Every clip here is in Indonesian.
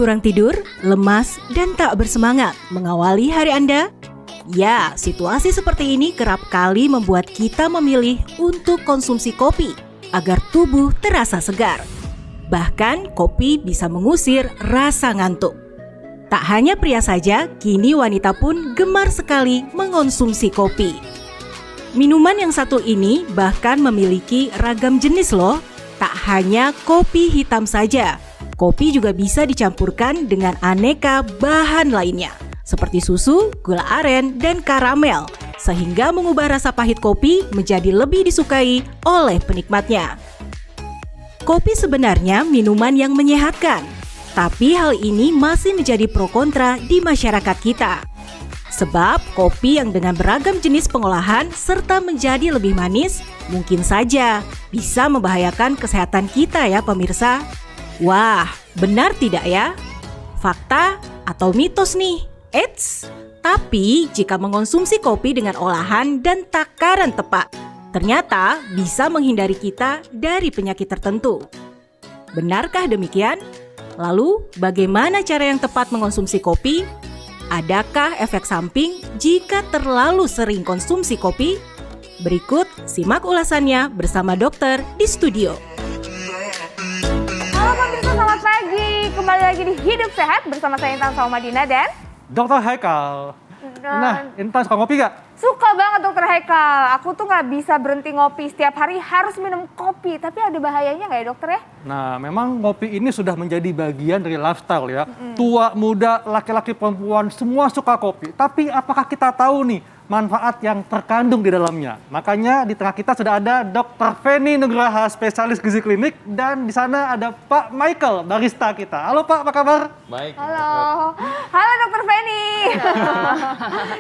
kurang tidur, lemas, dan tak bersemangat mengawali hari Anda? Ya, situasi seperti ini kerap kali membuat kita memilih untuk konsumsi kopi agar tubuh terasa segar. Bahkan, kopi bisa mengusir rasa ngantuk. Tak hanya pria saja, kini wanita pun gemar sekali mengonsumsi kopi. Minuman yang satu ini bahkan memiliki ragam jenis loh. Tak hanya kopi hitam saja, kopi juga bisa dicampurkan dengan aneka bahan lainnya, seperti susu, gula aren, dan karamel, sehingga mengubah rasa pahit kopi menjadi lebih disukai oleh penikmatnya. Kopi sebenarnya minuman yang menyehatkan, tapi hal ini masih menjadi pro kontra di masyarakat kita. Sebab kopi yang dengan beragam jenis pengolahan serta menjadi lebih manis mungkin saja bisa membahayakan kesehatan kita ya pemirsa. Wah, benar tidak ya? Fakta atau mitos nih? Eits, tapi jika mengonsumsi kopi dengan olahan dan takaran tepat, ternyata bisa menghindari kita dari penyakit tertentu. Benarkah demikian? Lalu, bagaimana cara yang tepat mengonsumsi kopi? Adakah efek samping jika terlalu sering konsumsi kopi? Berikut simak ulasannya bersama dokter di studio. Halo pemirsa, selamat pagi. Kembali lagi di Hidup Sehat bersama saya Intan Saumadina dan Dokter Haikal. Nah, Intan suka ngopi gak? suka banget Dokter Haikal. Aku tuh nggak bisa berhenti ngopi, setiap hari harus minum kopi. Tapi ada bahayanya nggak ya dokter ya? Nah, memang ngopi ini sudah menjadi bagian dari lifestyle ya. Tua, muda, laki-laki, perempuan, semua suka kopi. Tapi apakah kita tahu nih manfaat yang terkandung di dalamnya? Makanya di tengah kita sudah ada Dr. Feni Nugraha, spesialis gizi klinik. Dan di sana ada Pak Michael, barista kita. Halo Pak, apa kabar? Baik. Halo, halo Dokter Feni.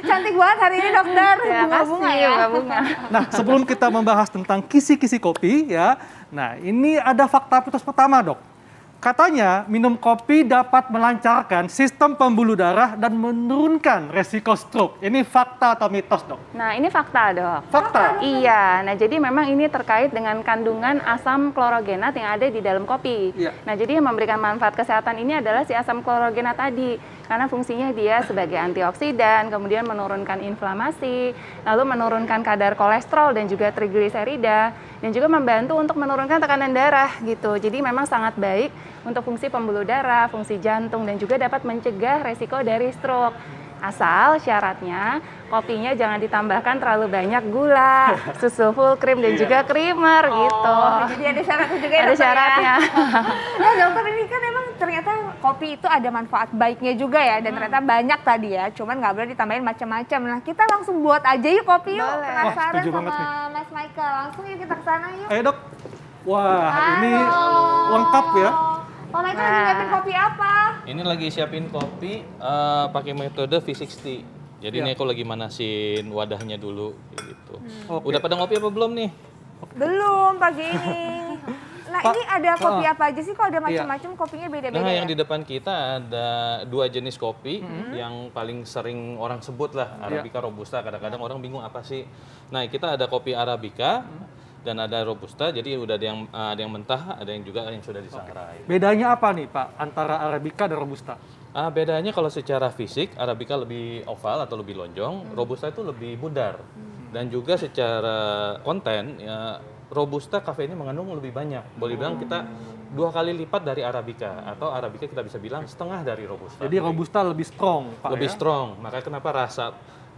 Cantik banget hari ini dokter. Bunga-bunga ya. Bunga. Nah, sebelum kita membahas tentang kisi-kisi kopi ya. Nah, ini ada fakta mitos pertama, Dok. Katanya minum kopi dapat melancarkan sistem pembuluh darah dan menurunkan resiko stroke. Ini fakta atau mitos, Dok? Nah, ini fakta, Dok. Fakta. Iya, nah jadi memang ini terkait dengan kandungan asam klorogenat yang ada di dalam kopi. Iya. Nah, jadi yang memberikan manfaat kesehatan ini adalah si asam klorogenat tadi. Karena fungsinya dia sebagai antioksidan, kemudian menurunkan inflamasi, lalu menurunkan kadar kolesterol dan juga trigliserida, dan juga membantu untuk menurunkan tekanan darah gitu. Jadi memang sangat baik untuk fungsi pembuluh darah, fungsi jantung, dan juga dapat mencegah resiko dari stroke. Asal syaratnya kopinya jangan ditambahkan terlalu banyak gula, susu full cream, dan juga creamer gitu. Jadi ada syaratnya juga ya Ada dokter syaratnya. ya? Nah dokter, ini kan emang ternyata kopi itu ada manfaat baiknya juga ya. Dan ternyata banyak tadi ya, cuman nggak boleh ditambahin macam-macam. Nah kita langsung buat aja yuk kopi yuk. Boleh. Penasaran Wah, setuju sama banget nih. Mas Michael. Langsung yuk kita kesana yuk. Ayo, Dok. Wah, ini Halo. lengkap ya. Pak Michael lagi nyiapin kopi apa? Ini lagi siapin kopi pakai metode V60. Jadi Iya. ini aku lagi manasin wadahnya dulu gitu. Oke. Udah pada ngopi apa belum nih? Belum pagi ini. Nah Pak, ini ada kopi apa aja sih? Kok ada macam-macam kopinya beda-beda Nah, ya? yang di depan kita ada 2 jenis kopi yang paling sering orang sebut lah, Arabica, Robusta. Kadang-kadang orang bingung apa sih. Nah, kita ada kopi Arabica dan ada Robusta. Jadi udah ada yang mentah, ada yang juga yang sudah disangrai. Bedanya apa nih, Pak, antara Arabica dan Robusta? Bedanya kalau secara fisik, Arabica lebih oval atau lebih lonjong, Robusta itu lebih bundar. Dan juga secara konten, ya, Robusta kafeinnya mengandung lebih banyak. Boleh bilang kita 2 kali lipat dari Arabica, atau Arabica kita bisa bilang setengah dari Robusta. Jadi Robusta lebih strong, Pak, lebih ya? strong. Makanya kenapa rasa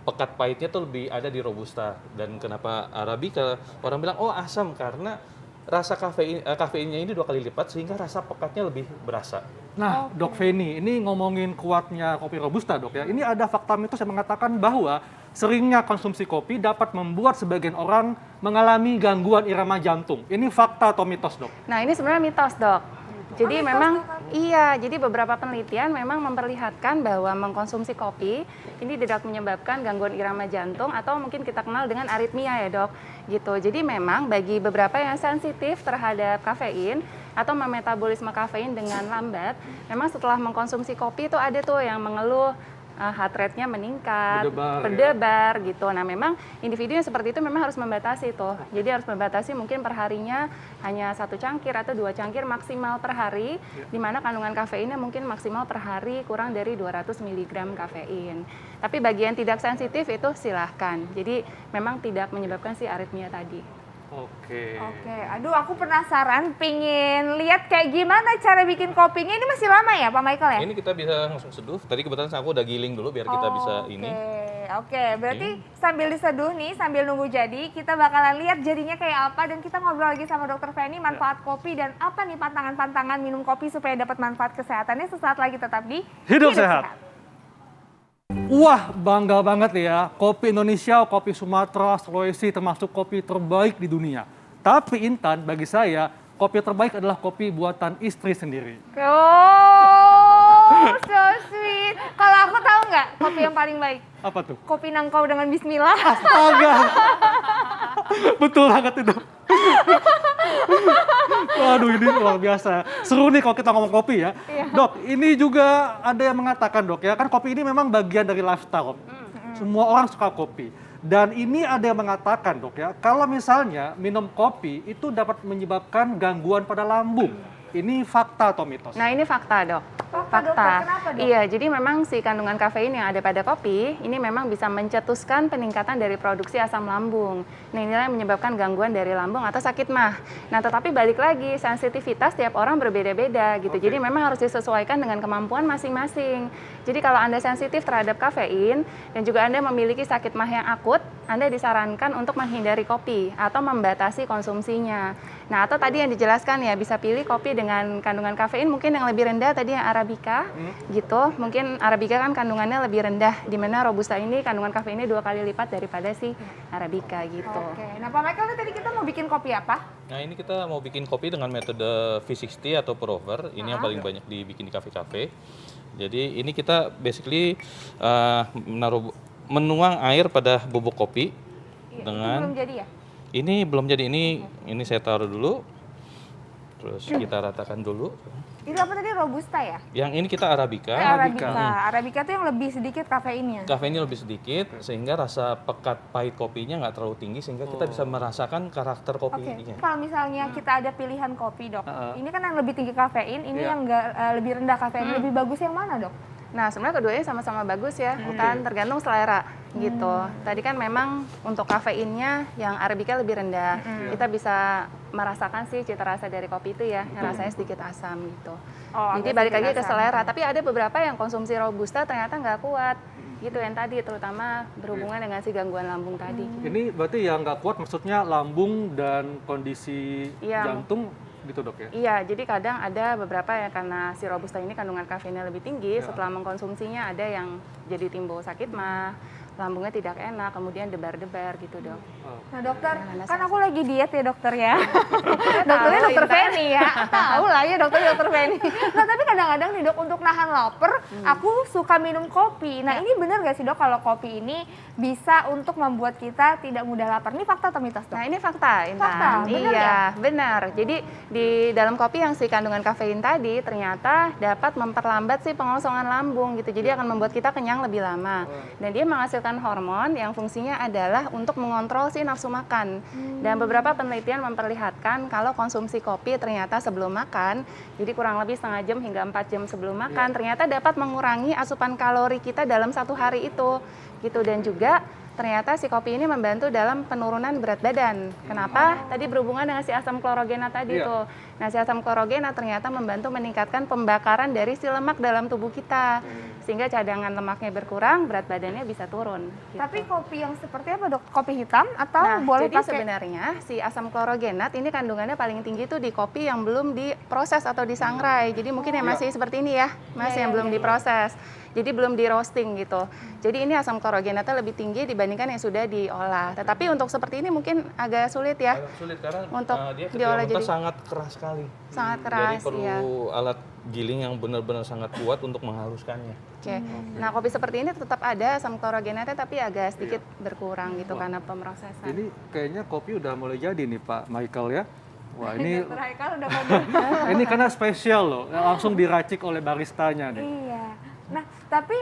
pekat pahitnya tuh lebih ada di Robusta. Dan kenapa Arabica orang bilang oh asam, karena rasa kafeinnya ini 2 kali lipat sehingga rasa pekatnya lebih berasa. Nah, Dok Feni, ini ngomongin kuatnya kopi Robusta, Dok ya. Ini ada fakta mitos yang mengatakan bahwa seringnya konsumsi kopi dapat membuat sebagian orang mengalami gangguan irama jantung. Ini fakta atau mitos, Dok? Nah, ini sebenarnya mitos, Dok. Jadi memang iya, jadi beberapa penelitian memang memperlihatkan bahwa mengkonsumsi kopi ini tidak menyebabkan gangguan irama jantung atau mungkin kita kenal dengan aritmia ya, Dok. Gitu. Jadi memang bagi beberapa yang sensitif terhadap kafein atau memetabolisme kafein dengan lambat, memang setelah mengkonsumsi kopi itu ada tuh yang mengeluh heart rate-nya meningkat, Berdebar, berdebar gitu. Nah, memang individu yang seperti itu memang harus membatasi tuh. Jadi harus membatasi mungkin perharinya hanya 1 cangkir atau 2 cangkir maksimal per hari, di mana kandungan kafeinnya mungkin maksimal per hari kurang dari 200 mg kafein. Tapi bagi yang tidak sensitif itu silahkan. Jadi memang tidak menyebabkan si aritmia tadi. Oke. Oke, aduh aku penasaran, pingin lihat kayak gimana cara bikin kopinya. Ini masih lama ya Pak Michael ya? Ini kita bisa langsung seduh. Tadi kebetulan aku udah giling dulu biar kita bisa ini. Oke, berarti sambil diseduh nih, sambil nunggu jadi, kita bakalan lihat jadinya kayak apa dan kita ngobrol lagi sama Dokter Feni manfaat kopi dan apa nih pantangan-pantangan minum kopi supaya dapat manfaat kesehatannya. Sesaat lagi tetap di Hidup Sehat. Wah, bangga banget ya. Kopi Indonesia, kopi Sumatera, Sulawesi termasuk kopi terbaik di dunia. Tapi Intan, bagi saya, kopi terbaik adalah kopi buatan istri sendiri. Oh, so sweet. Kalau aku tahu nggak kopi yang paling baik? Apa tuh? Kopi nangkau dengan bismillah. Astaga. Betul banget itu. Waduh, ini luar biasa. Seru nih kalau kita ngomong kopi ya. Dok, ini juga ada yang mengatakan dok ya, kan kopi ini memang bagian dari lifestyle. Semua orang suka kopi. Dan ini ada yang mengatakan dok ya, kalau misalnya minum kopi itu dapat menyebabkan gangguan pada lambung. Ini fakta atau mitos? Nah, ini fakta, Dok. Fakta, dokter. Kenapa, Dok? Iya, jadi memang si kandungan kafein yang ada pada kopi ini memang bisa mencetuskan peningkatan dari produksi asam lambung. Nah, inilah yang menyebabkan gangguan dari lambung atau sakit mah. Nah, tetapi balik lagi, sensitivitas tiap orang berbeda-beda gitu. Jadi memang harus disesuaikan dengan kemampuan masing-masing. Jadi kalau Anda sensitif terhadap kafein dan juga Anda memiliki sakit mah yang akut, Anda disarankan untuk menghindari kopi atau membatasi konsumsinya. Nah, atau tadi yang dijelaskan ya, bisa pilih kopi dengan kandungan kafein mungkin yang lebih rendah tadi yang Arabica gitu. Mungkin Arabica kan kandungannya lebih rendah, di mana Robusta ini kandungan kafeinnya 2 kali lipat daripada si Arabica gitu. Oke, nah Pak Michael tadi kita mau bikin kopi apa? Nah, ini kita mau bikin kopi dengan metode V60 atau pour over. Ini yang paling banyak dibikin di kafe-kafe. Jadi ini kita basically menuang air pada bubuk kopi dengan Belum jadi ya? ini belum jadi, ini saya taruh dulu. Terus kita ratakan dulu. Itu apa tadi, Robusta ya? Yang ini kita Arabica. Arabica. Arabica itu yang lebih sedikit kafeinnya. Kafeinnya lebih sedikit sehingga rasa pekat pahit kopinya nggak terlalu tinggi sehingga kita bisa merasakan karakter kopinya. Kalau misalnya kita ada pilihan kopi dok, ini kan yang lebih tinggi kafein, ini yang lebih rendah kafein, lebih bagus yang mana dok? Nah, sebenarnya keduanya sama-sama bagus ya, kan tergantung selera gitu. Tadi kan memang untuk kafeinnya yang Arabica lebih rendah. Kita bisa merasakan sih cita rasa dari kopi itu ya, yang rasanya sedikit asam gitu. Jadi balik lagi ke selera, tapi ada beberapa yang konsumsi Robusta ternyata nggak kuat gitu yang tadi, terutama berhubungan dengan si gangguan lambung tadi. Ini berarti yang nggak kuat maksudnya lambung dan kondisi jantung gitu dok ya? Iya, jadi kadang ada beberapa ya karena si Robusta ini kandungan kafeinnya lebih tinggi, setelah mengkonsumsinya ada yang jadi timbul sakit mah, lambungnya tidak enak, kemudian debar-debar gitu dok. Nah dokter, kan aku lagi diet ya dokter ya. Dokternya dokter Feni ya, tahu lah ya dokter Feni. Nah tapi kadang-kadang nih dok, untuk nahan lapar, aku suka minum kopi. Nah ini benar gak sih dok kalau kopi ini bisa untuk membuat kita tidak mudah lapar? Ini fakta atau mitos dok? Nah ini fakta, Intan. Fakta, benar iya, ya? benar. Jadi di dalam kopi yang si kandungan kafein tadi ternyata dapat memperlambat si pengosongan lambung gitu. Jadi akan membuat kita kenyang lebih lama. Dan dia menghasilkan hormon yang fungsinya adalah untuk mengontrol si nafsu makan. Dan beberapa penelitian memperlihatkan kalau konsumsi kopi ternyata sebelum makan, jadi kurang lebih setengah jam hingga 4 jam sebelum makan, ternyata dapat mengurangi asupan kalori kita dalam 1 hari itu. Gitu. Dan juga ternyata si kopi ini membantu dalam penurunan berat badan. Kenapa? Tadi berhubungan dengan si asam klorogenat tadi tuh. Nah, si asam klorogenat ternyata membantu meningkatkan pembakaran dari si lemak dalam tubuh kita. Sehingga cadangan lemaknya berkurang, berat badannya bisa turun. Gitu. Tapi kopi yang seperti apa dok? Kopi hitam atau boleh jadi pakai? sebenarnya si asam klorogenat ini kandungannya paling tinggi tuh di kopi yang belum diproses atau disangrai. Jadi mungkin yang masih seperti ini ya, yang belum diproses. Jadi belum di roasting gitu. Jadi ini asam klorogenatnya lebih tinggi dibandingkan yang sudah diolah. Tetapi untuk seperti ini mungkin agak sulit ya. Agak sulit karena untuk dia diolah ketika jadi sangat keras sekali. Sangat keras. Jadi perlu alat giling yang benar-benar sangat kuat untuk menghaluskannya. Oke. Nah, kopi seperti ini tetap ada asam klorogenatnya tapi agak sedikit berkurang gitu karena pemrosesan. Ini kayaknya kopi udah mulai jadi nih Pak Michael ya. Wah ini Dokter Haikal udah ngomong. ini karena spesial loh, langsung diracik oleh baristanya nih. Iya. Nah, Tapi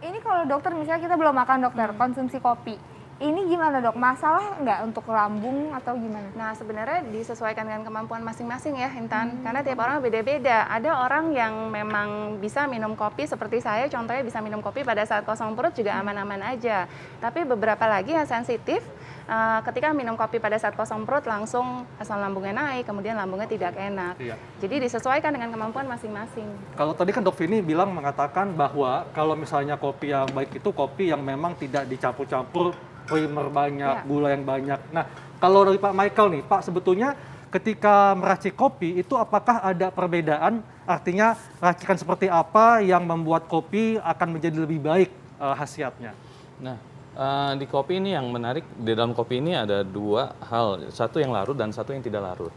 ini kalau dokter misalnya kita belum makan dokter, konsumsi kopi. Ini gimana dok? Masalah nggak untuk lambung atau gimana? Nah, sebenarnya disesuaikan dengan kemampuan masing-masing ya, Intan. Karena tiap orang beda-beda. Ada orang yang memang bisa minum kopi seperti saya, contohnya bisa minum kopi pada saat kosong perut juga aman-aman aja. Tapi beberapa lagi yang sensitif, ketika minum kopi pada saat kosong perut langsung asam lambungnya naik, kemudian lambungnya tidak enak. Iya. Jadi disesuaikan dengan kemampuan masing-masing. Kalau tadi kan Dok Vini bilang mengatakan bahwa kalau misalnya kopi yang baik itu kopi yang memang tidak dicampur-campur primer banyak, gula yang banyak. Nah, kalau dari Pak Michael nih, Pak sebetulnya ketika meracik kopi itu apakah ada perbedaan? Artinya racikan seperti apa yang membuat kopi akan menjadi lebih baik khasiatnya? Nah, di kopi ini yang menarik, di dalam kopi ini ada dua hal. Satu yang larut dan satu yang tidak larut.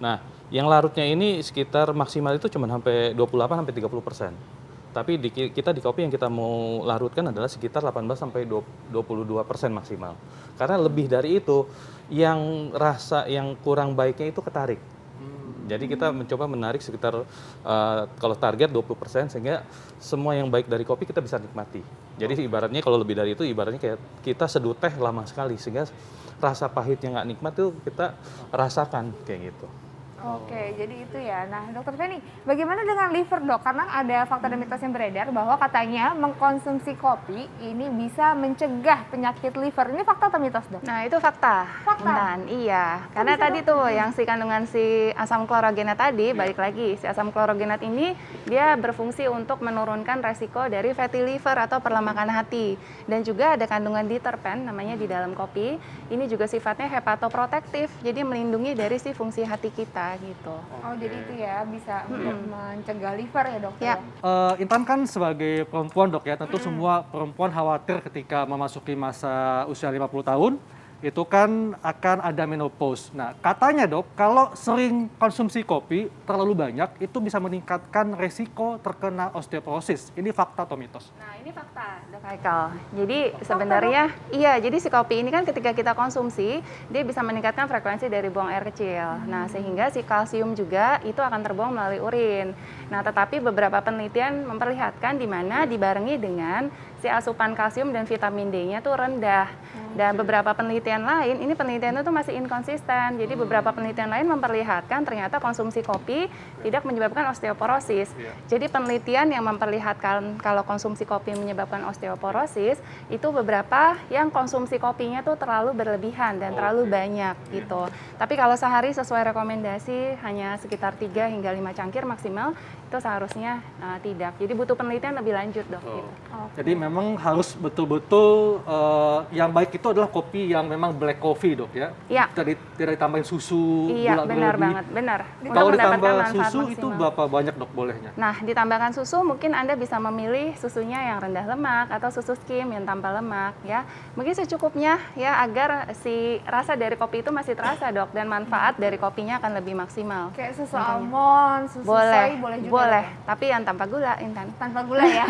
Nah, yang larutnya ini sekitar maksimal itu cuma sampai 28-30%. Tapi kita di kopi yang kita mau larutkan adalah sekitar 18-22% maksimal. Karena lebih dari itu, yang rasa yang kurang baiknya itu ketarik. Jadi kita mencoba menarik sekitar, kalau target 20%, sehingga semua yang baik dari kopi kita bisa nikmati. Jadi ibaratnya kalau lebih dari itu, ibaratnya kayak kita seduh teh lama sekali, sehingga rasa pahitnya nggak nikmat itu kita rasakan kayak gitu. Oke, jadi itu ya. Nah, Dokter Feni, bagaimana dengan liver dok? Karena ada fakta dan mitos yang beredar bahwa katanya mengkonsumsi kopi ini bisa mencegah penyakit liver. Ini fakta atau mitos dok? Nah, itu fakta. Fakta? Intan, iya. Karena tadi tuh yang si kandungan si asam klorogenat tadi, balik lagi, si asam klorogenat ini dia berfungsi untuk menurunkan resiko dari fatty liver atau perlemakan hati. Dan juga ada kandungan diterpen namanya di dalam kopi. Ini juga sifatnya hepatoprotektif, jadi melindungi dari si fungsi hati kita gitu. Oh, jadi itu ya bisa untuk mencegah liver ya dok? Ya. Intan kan sebagai perempuan dok ya, tentu semua perempuan khawatir ketika memasuki masa usia 50 tahun, itu kan akan ada menopause. Nah, katanya dok, kalau sering konsumsi kopi terlalu banyak, itu bisa meningkatkan resiko terkena osteoporosis. Ini fakta atau mitos? Nah, ini fakta, Dok Haikal. Jadi sebenarnya, iya, jadi si kopi ini kan ketika kita konsumsi, dia bisa meningkatkan frekuensi dari buang air kecil. Nah, sehingga si kalsium juga itu akan terbuang melalui urin. Nah, tetapi beberapa penelitian memperlihatkan di mana dibarengi dengan si asupan kalsium dan vitamin D-nya tuh rendah. Dan beberapa penelitian lain, ini penelitian itu masih inkonsisten. Jadi beberapa penelitian lain memperlihatkan ternyata konsumsi kopi tidak menyebabkan osteoporosis. Jadi penelitian yang memperlihatkan kalau konsumsi kopi menyebabkan osteoporosis, itu beberapa yang konsumsi kopinya tuh terlalu berlebihan dan terlalu banyak gitu. Tapi kalau sehari sesuai rekomendasi hanya sekitar 3 hingga 5 cangkir maksimal, itu seharusnya tidak. Jadi butuh penelitian lebih lanjut dok. Gitu. Jadi memang harus betul-betul yang baik itu adalah kopi yang memang black coffee dok ya? Iya. Tidak ditambahin susu, Iya, gula benar berlebih. banget, benar. Kalau Untuk ditambah mendapatkan manfaat susu itu maksimal. berapa banyak dok bolehnya? Nah, ditambahkan susu mungkin Anda bisa memilih susunya yang rendah lemak atau susu skim yang tanpa lemak ya. Mungkin secukupnya ya agar si rasa dari kopi itu masih terasa dok dan manfaat dari kopinya akan lebih maksimal. Kayak susu almond, susu soy boleh juga? Boleh, tapi yang tanpa gula, Intan. Tanpa gula ya.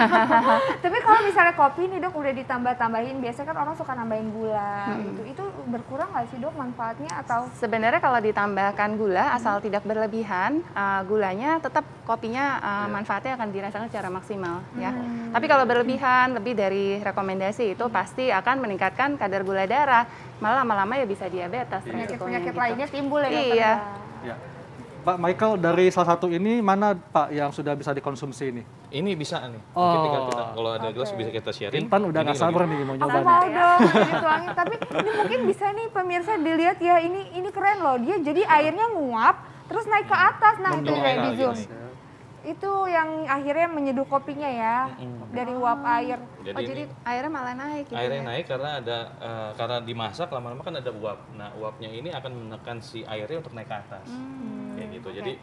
Tapi kalau misalnya kopi nih dok udah ditambah-tambahin, biasanya kan orang suka nambahin gula gitu. Itu berkurang nggak sih dok manfaatnya atau? Sebenarnya kalau ditambahkan gula asal tidak berlebihan, gulanya tetap kopinya manfaatnya akan dirasakan secara maksimal ya. Tapi kalau berlebihan, lebih dari rekomendasi itu pasti akan meningkatkan kadar gula darah. Malah lama-lama ya bisa diabetes. Penyakit-penyakit gitu. lainnya timbul ya dokter? Iya. Ya. Pak Michael, dari salah satu ini mana Pak yang sudah bisa dikonsumsi ini? Ini bisa nih. Oh. Mungkin tinggal kita, kalau ada gelas bisa kita sharing. Intan udah Ini nggak lagi- sabar nih mau Aku nyoba nih. mau dong dituangin, tapi ini mungkin bisa nih pemirsa dilihat ya, ini keren loh, dia jadi airnya nguap terus naik ke atas, nah itu Mendung kayak air di zoom. lagi nih. Itu yang akhirnya menyeduh kopinya ya dari uap air. Jadi airnya malah naik gitu airnya ya. naik karena ada karena dimasak lama-lama kan ada uap. Nah, uapnya ini akan menekan si airnya untuk naik ke atas. Kayak gitu. Jadi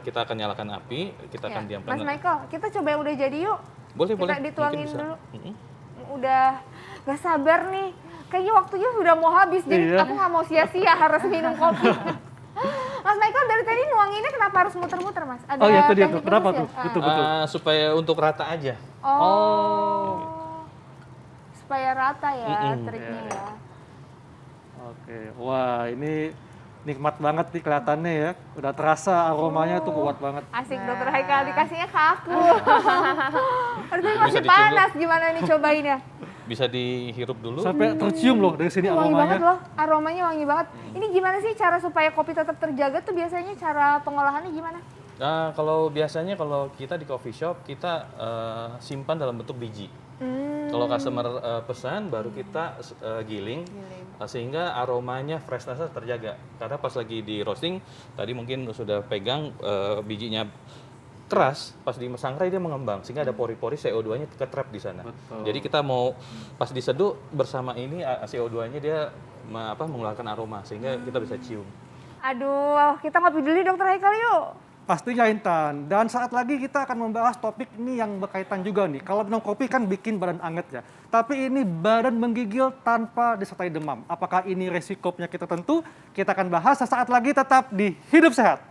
kita akan nyalakan api, kita akan Ya. diamkan. Mas Michael, kita coba yang udah jadi yuk. Boleh, kita boleh. dituangin Mungkin bisa. dulu. Mm-mm. Udah gak sabar nih. Kayaknya waktunya sudah mau habis, jadi Iya. aku gak mau sia-sia harus minum kopi. Mas Michael dari tadi nuanginnya kenapa harus muter-muter mas? Ada Oh ya itu dia teknik tuh, kenapa khusus tuh? ya? Betul-betul. Supaya untuk rata aja. Oh. Supaya rata ya triknya Iya, ya. Oke, wah ini Nikmat banget nih kelihatannya ya. Udah terasa aromanya tuh kuat banget. Asik dokter Haikal dikasihnya ke aku. Aduh, tapi Bisa masih dicium panas, gimana nih cobainnya? Bisa dihirup dulu. Sampai tercium loh dari sini Wangi banget aromanya. loh, aromanya wangi banget. Ini gimana sih cara supaya kopi tetap terjaga tuh biasanya cara pengolahannya gimana? Nah, kalau biasanya kalau kita di coffee shop, kita simpan dalam bentuk biji. Kalau customer pesan, baru kita giling, sehingga aromanya freshness terjaga. Karena pas lagi di roasting, tadi mungkin sudah pegang bijinya keras, pas di sangrai dia mengembang, sehingga ada pori-pori CO2-nya ketrap di sana. Betul. Jadi kita mau pas diseduh bersama ini CO2-nya dia mengeluarkan aroma, sehingga kita bisa cium. Aduh, kita ngopi dulu dokter Haikal yuk. Pastinya Intan. Dan saat lagi kita akan membahas topik ini yang berkaitan juga nih. Kalau minum kopi kan bikin badan anget ya. Tapi ini badan menggigil tanpa disertai demam. Apakah ini resiko penyakit tertentu? Kita akan bahas sesaat lagi, tetap di Hidup Sehat.